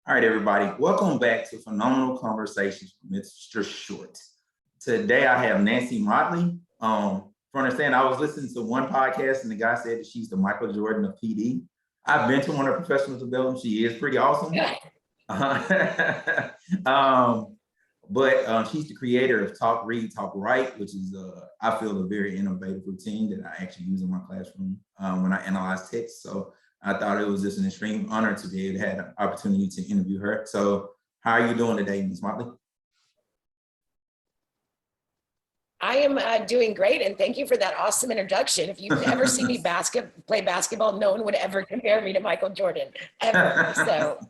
All right, everybody. Welcome back to Phenomenal Conversations with Mr. Short. Today I have Nancy Motley. For understand, I was listening to one podcast and the guy said that she's the Michael Jordan of PD. I've been to one of her professional developments. She is pretty awesome. But she's the creator of Talk, Read, Talk, Write, which is, I feel, a very innovative routine that I actually use in my classroom when I analyze text. So I thought it was just an extreme honor to be able to have an opportunity to interview her. So how are you doing today, Ms. Motley? I am doing great, and thank you for that awesome introduction. If you've ever seen me play basketball, no one would ever compare me to Michael Jordan, ever. So.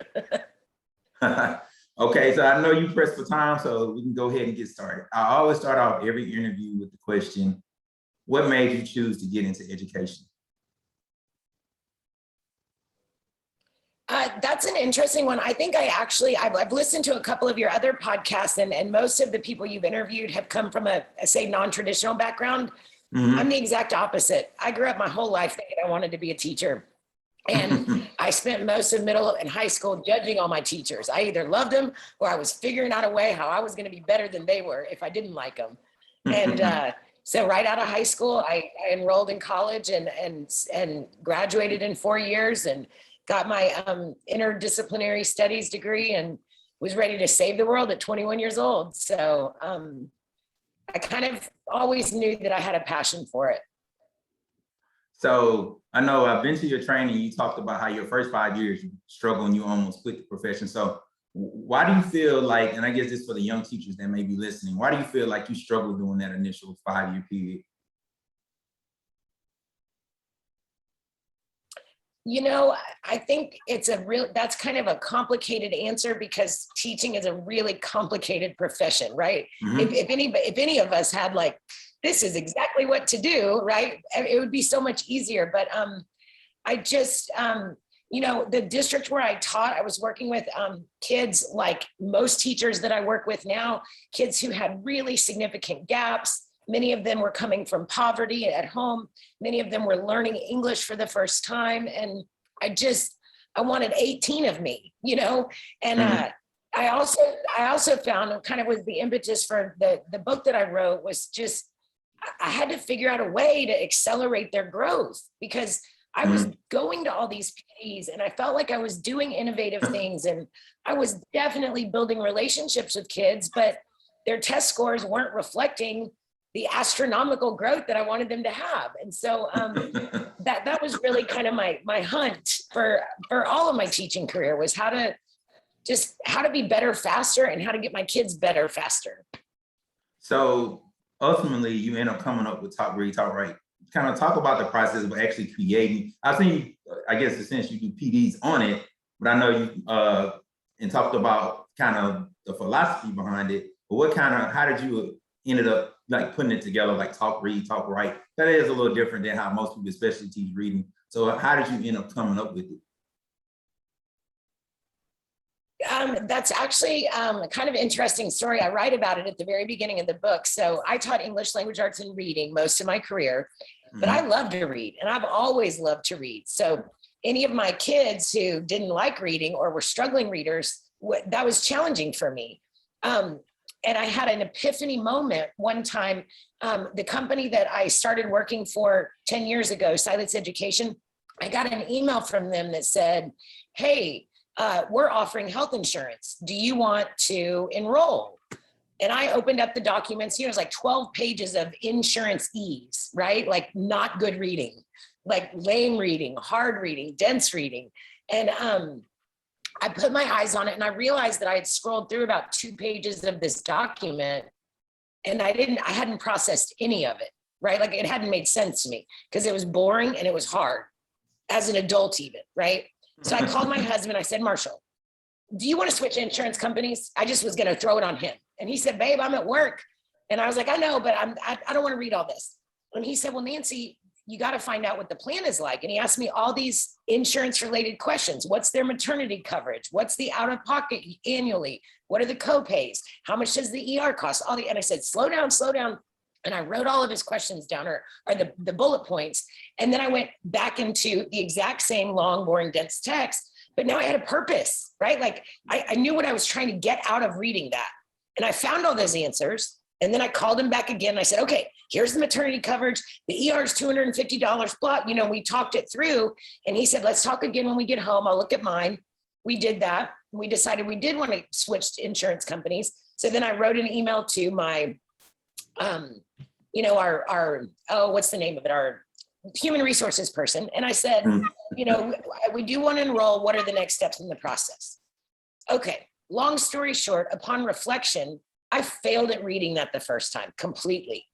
Okay, so I know you pressed for time, so we can go ahead and get started. I always start off every interview with the question, what made you choose to get into education? That's an interesting one. I think I've listened to a couple of your other podcasts, and most of the people you've interviewed have come from a say, non-traditional background. Mm-hmm. I'm the exact opposite. I grew up my whole life thinking I wanted to be a teacher. And I spent most of middle and high school judging all my teachers. I either loved them or I was figuring out a way how I was going to be better than they were if I didn't like them. And so right out of high school, I enrolled in college and graduated in 4 years and got my interdisciplinary studies degree and was ready to save the world at 21 years old. So I kind of always knew that I had a passion for it. So I know I've been to your training. You talked about how your first 5 years you struggled and you almost quit the profession. So why do you feel like, and I guess this for the young teachers that may be listening, why do you feel like you struggled during that initial 5-year period? You know, I think that's kind of a complicated answer because teaching is a really complicated profession, right? Mm-hmm. If any of us had like, this is exactly what to do, right? It would be so much easier. But I just, the district where I taught, I was working with kids like most teachers that I work with now, kids who had really significant gaps. Many of them were coming from poverty at home. Many of them were learning English for the first time. And I wanted 18 of me, and I also found kind of was the impetus for the book that I wrote was just, I had to figure out a way to accelerate their growth because I was going to all these PDs and I felt like I was doing innovative things and I was definitely building relationships with kids, but their test scores weren't reflecting the astronomical growth that I wanted them to have. And so that was really kind of my hunt for all of my teaching career was how to be better faster and how to get my kids better faster. So ultimately you end up coming up with Talk, Read, Talk, Write. Kind of talk about the process of actually creating. I've seen, I guess, since you do PDs on it, but I know you and talked about kind of the philosophy behind it. But how did you ended up like putting it together, like Talk, Read, Talk, Write? That is a little different than how most people, especially teach reading. So how did you end up coming up with it? That's actually a kind of interesting story. I write about it at the very beginning of the book. So I taught English language arts and reading most of my career, but I love to read and I've always loved to read. So any of my kids who didn't like reading or were struggling readers, that was challenging for me. And I had an epiphany moment one time. The company that I started working for 10 years ago, Silence Education, I got an email from them that said, hey, we're offering health insurance. Do you want to enroll? And I opened up the documents. It was like 12 pages of insurance ease, right? Like not good reading, like lame reading, hard reading, dense reading. And I put my eyes on it and I realized that I had scrolled through about 2 pages of this document and I hadn't processed any of it, right? Like it hadn't made sense to me because it was boring and it was hard as an adult even, right? So I called my husband. I said, Marshall, do you want to switch insurance companies? I just was going to throw it on him. And he said, babe, I'm at work. And I was like, I know, but I don't want to read all this. And he said, well, Nancy, you got to find out what the plan is like. And he asked me all these insurance related questions. What's their maternity coverage? What's the out of pocket annually? What are the co-pays? How much does the ER cost? And I said, slow down. And I wrote all of his questions down or the bullet points. And then I went back into the exact same long, boring, dense text but now I had a purpose, right? Like I knew what I was trying to get out of reading that. And I found all those answers. And then I called him back again. And I said, okay, here's the maternity coverage. The ER is $250, blah, we talked it through. And he said, let's talk again when we get home. I'll look at mine. We did that. We decided we did want to switch to insurance companies. So then I wrote an email to my, what's the name of it? Our human resources person. And I said, we do want to enroll. What are the next steps in the process? Okay. Long story short, upon reflection, I failed at reading that the first time completely.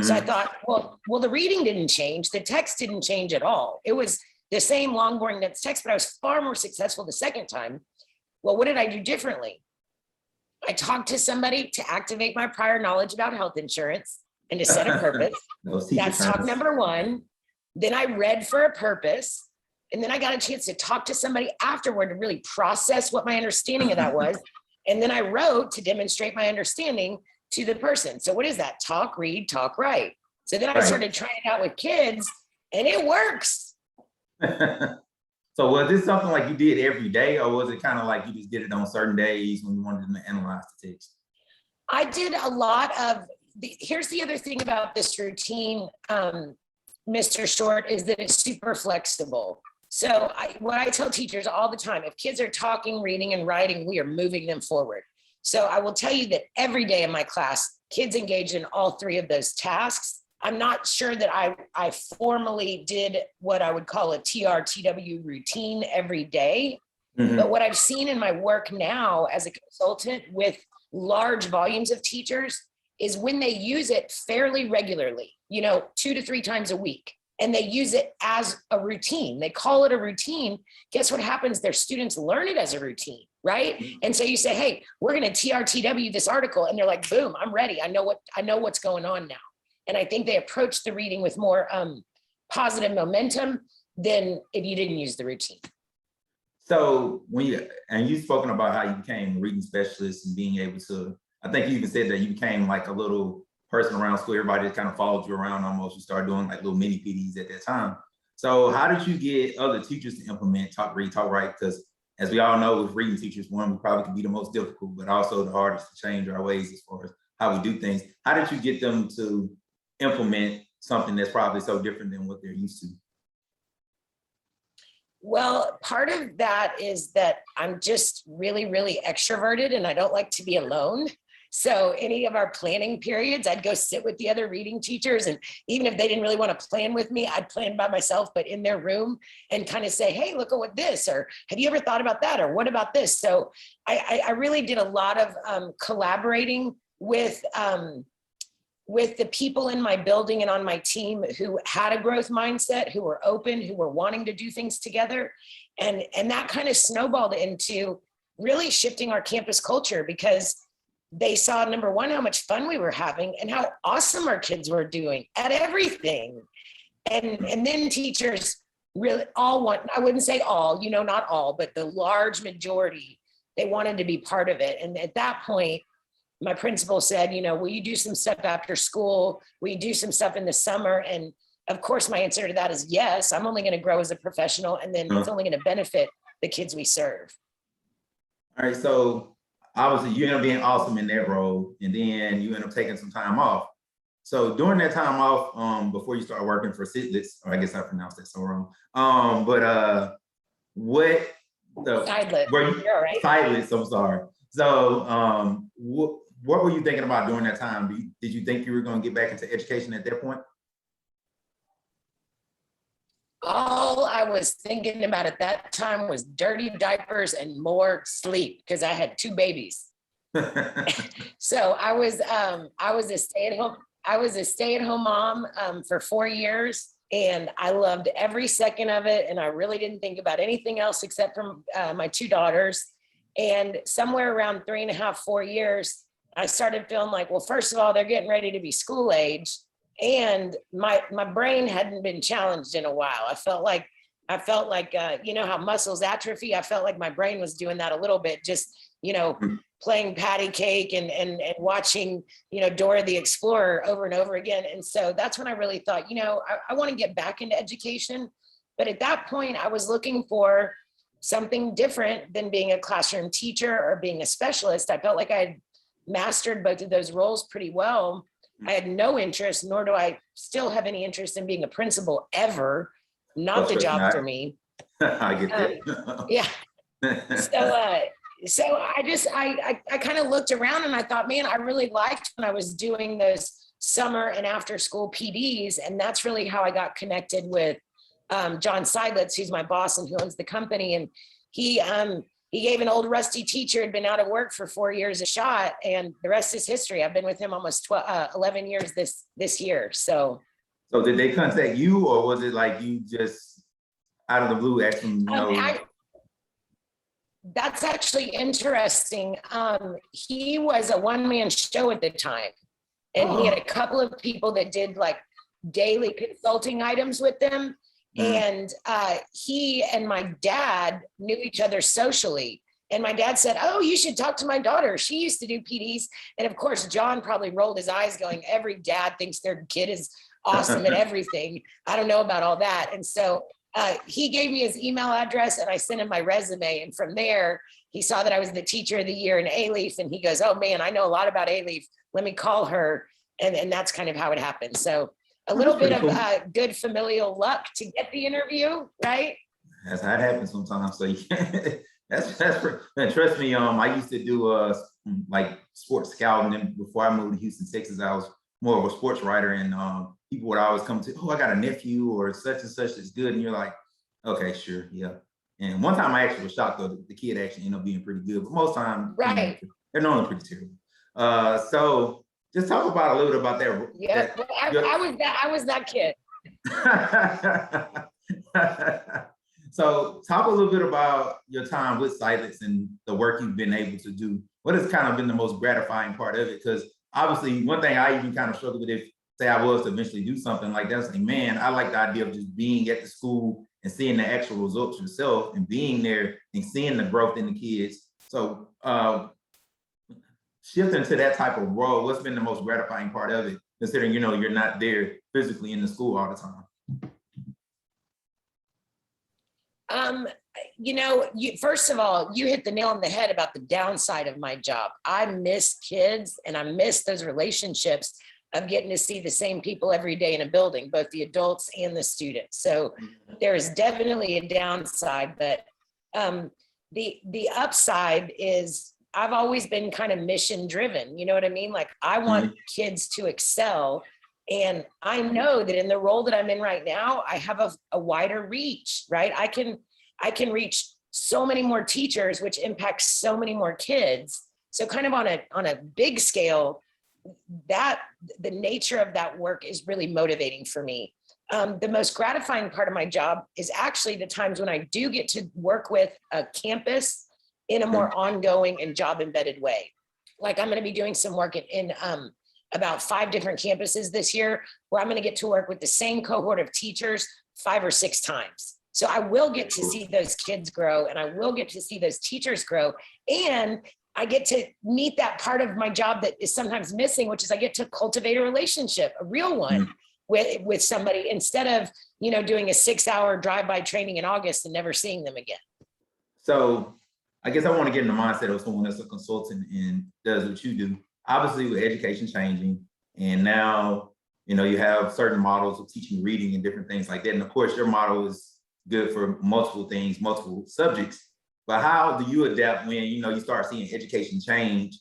So I thought, well, the reading didn't change. The text didn't change at all. It was the same long, boring text, but I was far more successful the second time. Well, what did I do differently? I talked to somebody to activate my prior knowledge about health insurance and to set a purpose. That's talk number one. Then I read for a purpose. And then I got a chance to talk to somebody afterward to really process what my understanding of that was. And then I wrote to demonstrate my understanding to the person. So what is that? Talk, read, talk, write. So then I started trying it out with kids and it works. So was this something like you did every day, or was it kind of like you just did it on certain days when you wanted them to analyze the text? I did a lot of, here's the other thing about this routine, Mr. Short, is that it's super flexible. So what I tell teachers all the time, if kids are talking, reading, and writing, we are moving them forward. So I will tell you that every day in my class, kids engage in all three of those tasks. I'm not sure that I formally did what I would call a TRTW routine every day. But what I've seen in my work now as a consultant with large volumes of teachers is when they use it fairly regularly, 2 to 3 times a week, and they use it as a routine. They call it a routine. Guess what happens? Their students learn it as a routine, right? And so you say, hey, we're going to TRTW this article. And they're like, boom, I'm ready. I know what's going on now. And I think they approach the reading with more positive momentum than if you didn't use the routine. So you've spoken about how you became a reading specialist and being able to, I think you even said that you became like a little person around school. Everybody just kind of followed you around almost. You started doing like little mini PDs at that time. So how did you get other teachers to implement talk, read, talk, write? Because as we all know, with reading teachers, one, we probably can be the most difficult, but also the hardest to change our ways as far as how we do things. How did you get them to implement something that's probably so different than what they're used to? Well, part of that is that I'm just really, really extroverted and I don't like to be alone. So any of our planning periods, I'd go sit with the other reading teachers. And even if they didn't really want to plan with me, I'd plan by myself, but in their room and kind of say, hey, look at what this, or have you ever thought about that? Or what about this? So I really did a lot of collaborating with the people in my building and on my team who had a growth mindset, who were open, who were wanting to do things together. And that kind of snowballed into really shifting our campus culture, because they saw, number one, how much fun we were having and how awesome our kids were doing at everything. And then teachers really all want, I wouldn't say all, not all, but the large majority, they wanted to be part of it. And at that point, my principal said, will you do some stuff after school? Will you do some stuff in the summer? And of course, my answer to that is yes. I'm only going to grow as a professional, and then it's only going to benefit the kids we serve. All right. So obviously you end up being awesome in that role, and then you end up taking some time off. So during that time off, before you start working for Sidlitz, or I guess I pronounced that so wrong. Sidlitz, I'm sorry. So what were you thinking about during that time? Did you think you were going to get back into education at that point? All I was thinking about at that time was dirty diapers and more sleep, because I had 2 babies. So I was a stay-at-home mom for 4 years, and I loved every second of it. And I really didn't think about anything else except for my 2 daughters. And somewhere around 3.5, 4 years, I started feeling like, well, first of all, they're getting ready to be school age. And my brain hadn't been challenged in a while. I felt like, how muscles atrophy. I felt like my brain was doing that a little bit, just, playing patty cake and watching, Dora the Explorer over and over again. And so that's when I really thought, I want to get back into education. But at that point, I was looking for something different than being a classroom teacher or being a specialist. I felt like I had mastered both of those roles pretty well. I had no interest, nor do I still have any interest in being a principal ever. Not the job for me. I get that. Yeah. So I kind of looked around and I thought, man, I really liked when I was doing those summer and after school PDs. And that's really how I got connected with John Seidlitz, who's my boss and who owns the company. And he gave an old rusty teacher who'd been out of work for 4 years a shot, and the rest is history. I've been with him almost 11 years this year. So did they contact you, or was it like you just out of the blue asked them? That's actually interesting. He was a one-man show at the time, and he had a couple of people that did like daily consulting items with them. And he and my dad knew each other socially. And my dad said, oh, you should talk to my daughter. She used to do PDs. And of course, John probably rolled his eyes going, every dad thinks their kid is awesome at everything. I don't know about all that. And so he gave me his email address and I sent him my resume. And from there, he saw that I was the teacher of the year in A-Leaf. And he goes, oh man, I know a lot about A-Leaf. Let me call her. And that's kind of how it happened. So a little bit of good familial luck to get the interview, right? That's how it happens sometimes. So man, trust me. I used to do like sports scouting, and before I moved to Houston, Texas, I was more of a sports writer, and people would always come to, oh, I got a nephew or such and such is good, and you're like, okay, sure, yeah. And one time I actually was shocked though, the kid actually ended up being pretty good, but most times, right, they're normally pretty terrible. So just talk about a little bit about that. Yeah, I was that kid. So talk a little bit about your time with Seidlitz and the work you've been able to do. What has kind of been the most gratifying part of it? Because obviously one thing I even kind of struggle with, if say I was to eventually do something like that, say, man, I like the idea of just being at the school and seeing the actual results yourself and being there and seeing the growth in the kids. So shifting to that type of role, what's been the most gratifying part of it, considering, you're not there physically in the school all the time? First of all, you hit the nail on the head about the downside of my job. I miss kids and I miss those relationships of getting to see the same people every day in a building, both the adults and the students. So there is definitely a downside, but the upside is I've always been kind of mission driven. You know what I mean? Like I want kids to excel. And I know that in the role that I'm in right now, I have a wider reach, right? I can reach so many more teachers, which impacts so many more kids. So kind of on a big scale, that the nature of that work is really motivating for me. The most gratifying part of my job is actually the times when I do get to work with a campus in a more ongoing and job embedded way. Like I'm going to be doing some work in about 5 different campuses this year, where I'm going to get to work with the same cohort of teachers 5 or 6 times. So I will get to see those kids grow, and I will get to see those teachers grow. And I get to meet that part of my job that is sometimes missing, which is I get to cultivate a relationship, a real one with somebody, instead of, doing a 6-hour drive-by training in August and never seeing them again. So I guess I want to get in the mindset of someone that's a consultant and does what you do. Obviously, with education changing, and now, you have certain models of teaching reading and different things like that. And of course, your model is good for multiple things, multiple subjects. But how do you adapt when, you start seeing education change,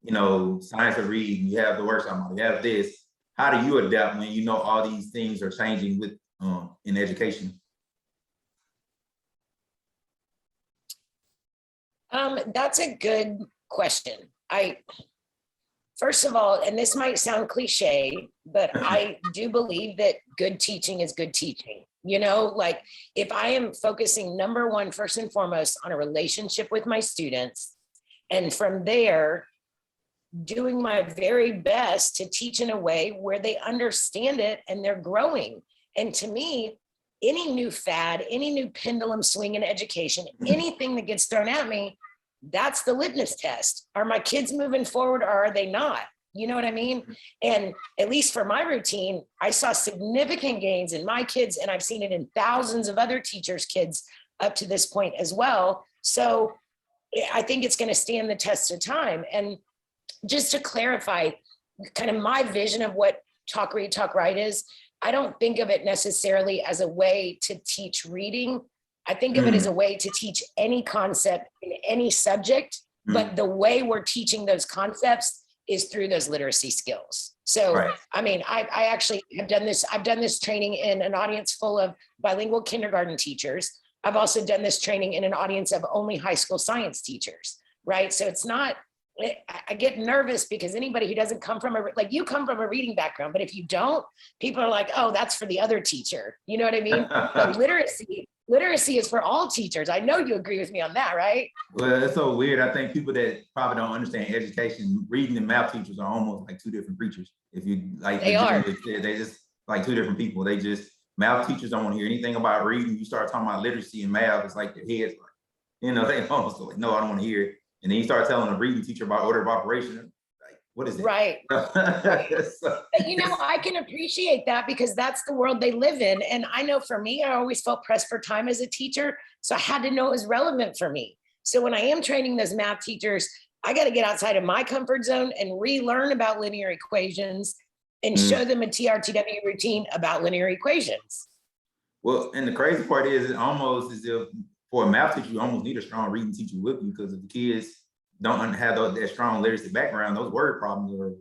science of reading, you have the workshop model, you have this. How do you adapt when all these things are changing with in education? That's a good question. First of all, and this might sound cliche, but I do believe that good teaching is good teaching. Like if I am focusing number one, first and foremost, on a relationship with my students, and from there, doing my very best to teach in a way where they understand it and they're growing. And to me, any new fad, any new pendulum swing in education, anything that gets thrown at me, that's the litmus test. Are my kids moving forward or are they not? You know what I mean? And at least for my routine, I saw significant gains in my kids, and I've seen it in thousands of other teachers' kids up to this point as well. So I think it's going to stand the test of time. And just to clarify, kind of my vision of what Talk Read, Talk Write is, I don't think of it necessarily as a way to teach reading. I think of it as a way to teach any concept in any subject, but the way we're teaching those concepts is through those literacy skills. So, Right. I mean, I actually have done this. I've done this training in an audience full of bilingual kindergarten teachers. I've also done this training in an audience of only high school science teachers, right? So it's not, I get nervous because anybody who doesn't come from like you come from a reading background, but if you don't, people are like, oh, that's for the other teacher. You know what I mean? But literacy is for all teachers. I know you agree with me on that, right? Well, it's so weird. I think people that probably don't understand education, reading and math teachers are almost like two different creatures. If you like, They are. They just like two different people. They just, math teachers don't want to hear anything about reading. You start talking about literacy and math, it's like their heads like, you know, they almost like, no, I don't want to hear it. And then you start telling a reading teacher about order of operation, like, what is it? Right. So, But, you know, I can appreciate that because that's the world they live in. And I know for me, I always felt pressed for time as a teacher. So I had to know it was relevant for me. So when I am training those math teachers, I got to get outside of my comfort zone and relearn about linear equations and show them a TRTW routine about linear equations. well, and the crazy part is, it almost as if for a math teacher, you almost need a strong reading teacher with you, because if the kids don't have that strong literacy background, those word problems are,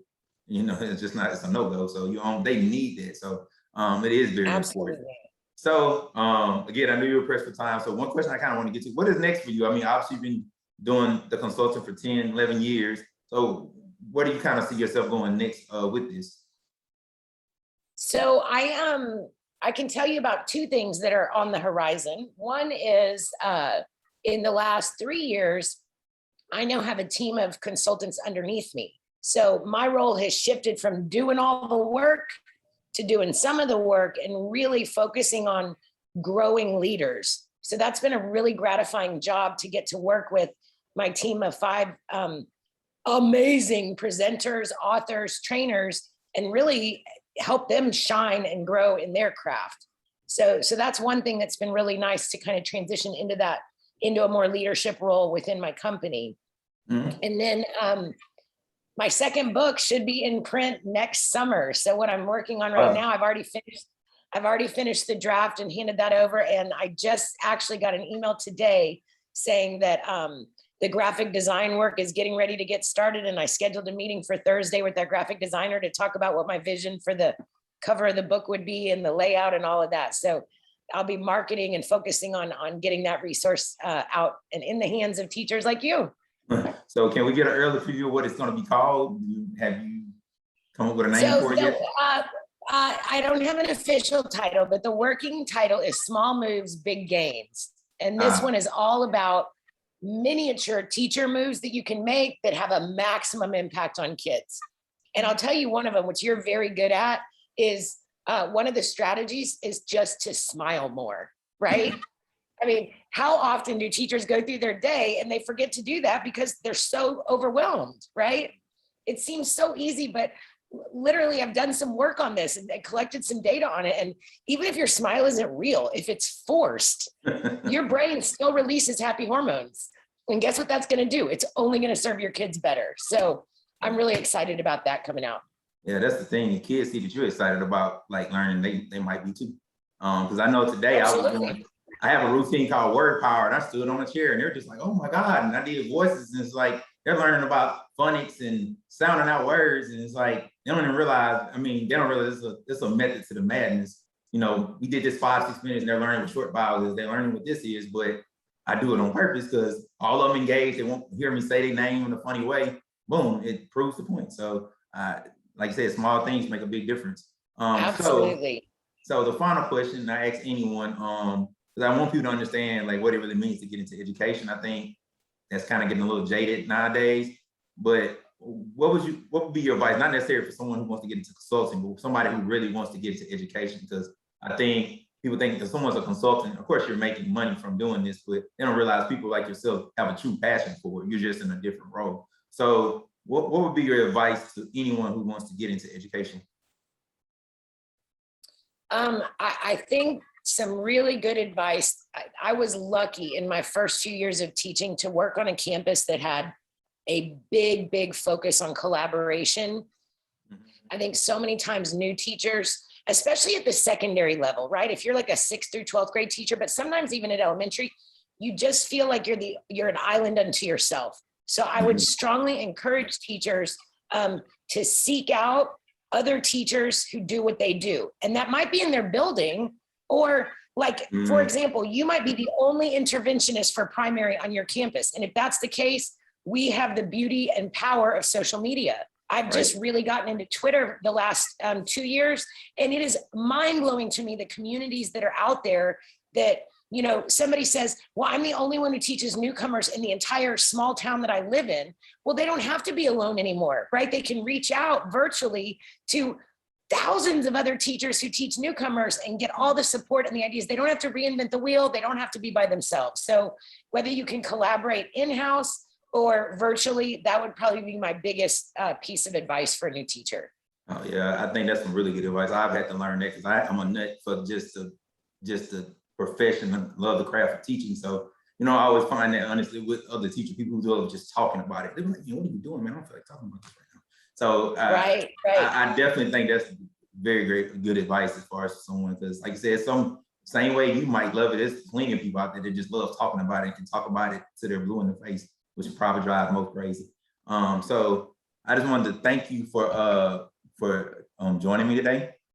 you know, it's just not, it's a no-go. So they need that. So it is very Absolutely. important. So again, I knew you were pressed for time. So one question I kind of want to get to, what is next for you? I mean, obviously you've been doing the consulting for 10, 11 years. So where do you kind of see yourself going next with this? So I can tell you about two things that are on the horizon. One is in the last 3 years, I now have a team of consultants underneath me. So my role has shifted from doing all the work to doing some of the work and really focusing on growing leaders. So that's been a really gratifying job to get to work with my team of 5 amazing presenters, authors, trainers, and really help them shine and grow in their craft. So that's one thing that's been really nice to kind of transition into a more leadership role within my company. And then my second book should be in print next summer. So what I'm working on right now, I've already finished the draft and handed that over. And I just actually got an email today saying that the graphic design work is getting ready to get started. And I scheduled a meeting for Thursday with that graphic designer to talk about what my vision for the cover of the book would be and the layout and all of that. So I'll be marketing and focusing on getting that resource out and in the hands of teachers like you. So can we get an early preview of what it's going to be called? Have you come up with a name for it yet? I don't have an official title, but the working title is Small Moves, Big Gains. And this one is all about miniature teacher moves that you can make that have a maximum impact on kids. And I'll tell you one of them, which you're very good at, is one of the strategies is just to smile more, right? I mean, how often do teachers go through their day and they forget to do that because they're so overwhelmed, right? It seems so easy, but literally I've done some work on this and collected some data on it. And even if your smile isn't real, if it's forced, your brain still releases happy hormones. And guess what that's going to do? It's only going to serve your kids better. So I'm really excited about that coming out. Yeah, that's the thing. The kids see that you're excited about like learning, they might be too. Because I know today I have a routine called Word Power, and I stood on a chair and they're just like, oh my God. And I did voices, and it's like they're learning about phonics and sounding out words. And it's like they don't even realize, they don't realize it's a method to the madness. You know, we did this 5-6 minutes and they're learning what short vowels is, they're learning what this is, but I do it on purpose because all of them engaged, they won't hear me say their name in a funny way. Boom, it proves the point. So like I said, small things make a big difference. Absolutely. So the final question I ask anyone, because I want people to understand like what it really means to get into education. I think that's kind of getting a little jaded nowadays. But what would be your advice? Not necessarily for someone who wants to get into consulting, but somebody who really wants to get into education. Because I think people think if someone's a consultant, of course you're making money from doing this, but they don't realize people like yourself have a true passion for it. You're just in a different role. So what would be your advice to anyone who wants to get into education? I think some really good advice. I was lucky in my first few years of teaching to work on a campus that had a big focus on collaboration. I think so many times new teachers, especially at the secondary level, right? If you're like a 6th through 12th grade teacher, but sometimes even at elementary, you just feel like you're an island unto yourself. So I would strongly encourage teachers to seek out other teachers who do what they do. And that might be in their building, or like, for example, you might be the only interventionist for primary on your campus. And if that's the case, we have the beauty and power of social media. I've just really gotten into Twitter the last 2 years, and it is mind-blowing to me the communities that are out there that, you know, somebody says, well, I'm the only one who teaches newcomers in the entire small town that I live in. Well, they don't have to be alone anymore, right? They can reach out virtually to thousands of other teachers who teach newcomers and get all the support and the ideas. They don't have to reinvent the wheel. They don't have to be by themselves. So whether you can collaborate in-house or virtually, that would probably be my biggest piece of advice for a new teacher. Oh yeah, I think that's some really good advice. I've had to learn that because I'm a nut for just the profession and love the craft of teaching. So, you know, I always find that honestly with other teachers, people who love just talking about it. They're like, what are you doing, man? I don't feel like talking about this right now. So Right. I definitely think that's very great, good advice as far as someone, because like I said, same way you might love it, there's plenty of people out there that just love talking about it and can talk about it till they're blue in the face, which probably drives most crazy. So I just wanted to thank you for joining me today.